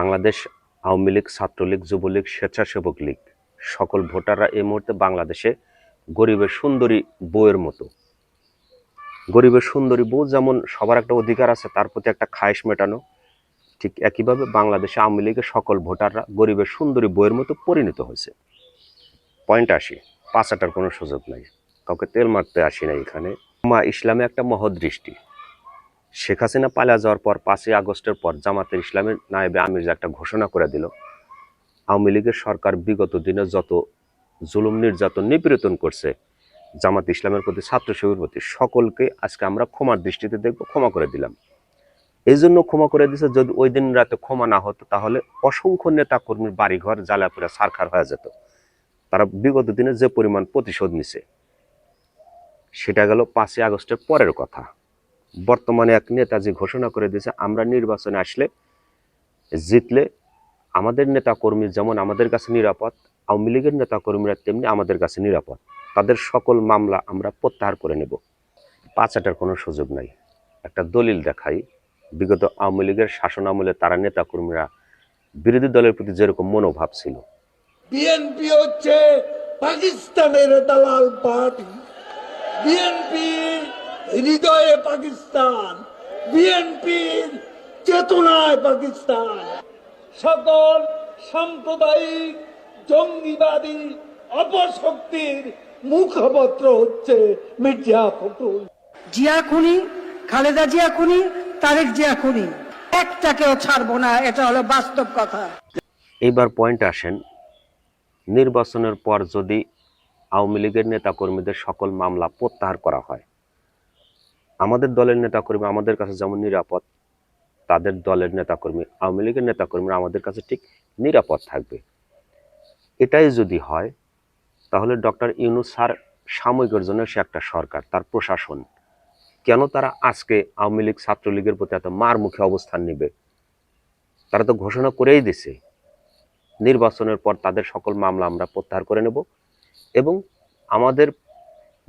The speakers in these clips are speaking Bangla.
বাংলাদেশ আওয়ামী লীগ, ছাত্রলীগ, যুবলীগ, স্বেচ্ছাসেবক লীগ সকল ভোটাররা এই মুহূর্তে বাংলাদেশে গরিবের সুন্দরী বউয়ের মতো। গরিবের সুন্দরী বউ যেমন সবার একটা অধিকার আছে তার প্রতি একটা খায়েশ মেটানো, ঠিক একইভাবে বাংলাদেশে আওয়ামী লীগের সকল ভোটাররা গরিবের সুন্দরী বউয়ের মতো পরিণত হয়েছে। পয়েন্ট আসি, পাচাটার কোনো সুযোগ নাই, কাউকে তেল মারতে আসি না এখানে। ইসলামে একটা মহৎ দৃষ্টি। শেখ হাসিনা পালিয়ে যাওয়ার পর 5ই আগস্টের পর জামাতের ইসলামের নায়েবে আমির যে একটা ঘোষণা করে দিল, আওয়ামী লীগের সরকার বিগত দিনে যত জুলুম নির্যাতন নিপীড়ন করছে জামাত ইসলামের প্রতি, ছাত্র শিবিরের প্রতি, সকলকে আজকে আমরা ক্ষমার দৃষ্টিতে দেখবো, ক্ষমা করে দিলাম। এই জন্য ক্ষমা করে দিছে, যদি ওই দিন রাতে ক্ষমা না হতো তাহলে অসংখ্য নেতা কর্মীর বাড়িঘর জ্বালাপুরা ছারখার হয়ে যেত। তারা বিগত দিনে যে পরিমাণ প্রতিশোধ নিছে সেটা গেল 5ই আগস্টের পরের কথা। বর্তমানে এক নেতাজি ঘোষণা করে দিয়েছে, আমরা নির্বাচনে আসলে, জিতলে আমাদের নেতা কর্মী যেমন আমাদের কাছে নিরাপদ, আওয়ামী লীগের নেতা কর্মীরা তেমনি আমাদের কাছে নিরাপদ। তাদের সকল মামলা আমরা প্রত্যাহার করে নেব। পাচাটার কোনো সুযোগ নাই। একটা দলিল দেখাই, বিগত আওয়ামী লীগের শাসন আমলে তারা নেতা কর্মীরা বিরোধী দলের প্রতি যেরকম মনোভাব ছিল, বিএনপি হচ্ছে পাকিস্তানের দালাল পার্টি। বিএনপি হৃদয়ে পাকিস্তান, বিএনপির চেতনায় পাকিস্তান। সকল সাম্প্রদায়িক জঙ্গিবাদী অপশক্তির মুখপত্র হচ্ছে মির্জা ফখরুল। জিয়া খুনি, খালেদা জিয়া খুনি, তারেক জিয়া খুনি, একটাকেও ছাড়বো না, এটা হলো বাস্তব কথা। এইবার পয়েন্ট আসেন, নির্বাচনের পর যদি আওয়ামী লীগের নেতাকর্মীদের সকল মামলা প্রত্যাহার করা হয়, আমাদের দলের নেতাকর্মী আমাদের কাছে যেমন নিরাপদ, তাদের দলের নেতাকর্মী, আওয়ামী লীগের নেতাকর্মীরা আমাদের কাছে ঠিক নিরাপদ থাকবে। এটাই যদি হয় তাহলে ডক্টর ইউনূস স্যার সাময়িকের জন্য সে একটা সরকার, তার প্রশাসন কেন তারা আজকে আওয়ামী লীগ ছাত্রলীগের প্রতি এত মার মুখে অবস্থান নেবে? তারা তো ঘোষণা করেই দিছে নির্বাচনের পর তাদের সকল মামলা আমরা প্রত্যাহার করে নেব এবং আমাদের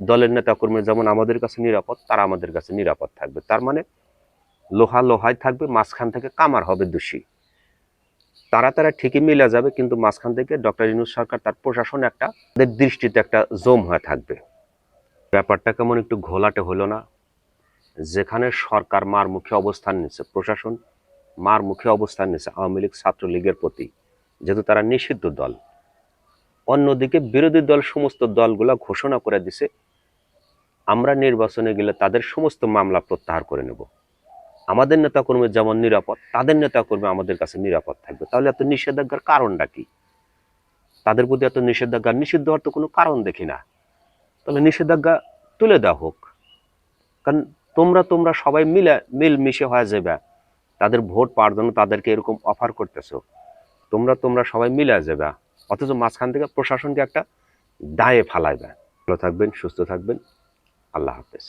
দলের নেতাকর্মী যেমন আমাদের কাছে নিরাপদ, তারা আমাদের কাছে নিরাপদ থাকবে। তার মানে লোহা লোহায় থাকবে, মাঝখান থেকে কামার হবে দোষী। তারা ঠিকই মিলে যাবে, কিন্তু মাঝখান থেকে ডক্টর ইউনূস সরকার তার প্রশাসন একটা দৃষ্টিতে একটা জম হয়ে থাকবে। ব্যাপারটা কেমন একটু ঘোলাটে হলো না? যেখানে সরকার মার মুখে অবস্থান নিচ্ছে, প্রশাসন মার মুখে অবস্থান নিচ্ছে আওয়ামী লীগ ছাত্রলীগের প্রতি, যেহেতু তারা নিষিদ্ধ দল, অন্যদিকে বিরোধী দল সমস্ত দলগুলা ঘোষণা করে দিছে আমরা নির্বাচনে গেলে তাদের সমস্ত মামলা প্রত্যাহার করে নেব, আমাদের নেতাকর্মী যেমন নিরাপদ তাদের নেতাকর্মী আমাদের কাছে নিরাপদ থাকবে। তাহলে এত নিষেধাজ্ঞার কারণটা কি? তাদের প্রতি এত নিষেধাজ্ঞা, নিষিদ্ধ হওয়ার তো কোনো কারণ দেখি না। তাহলে নিষেধাজ্ঞা তুলে দেওয়া হোক, কারণ তোমরা সবাই মিলমিশে হয়ে যাবে। তাদের ভোট পাওয়ার জন্য তাদেরকে এরকম অফার করতেছো, তোমরা সবাই মিলে যাবে, অথচ মাঝখান থেকে প্রশাসনকে একটা দায়ে ফালাইবে। ভালো থাকবেন, সুস্থ থাকবেন, আল্লাহ হাফেজ।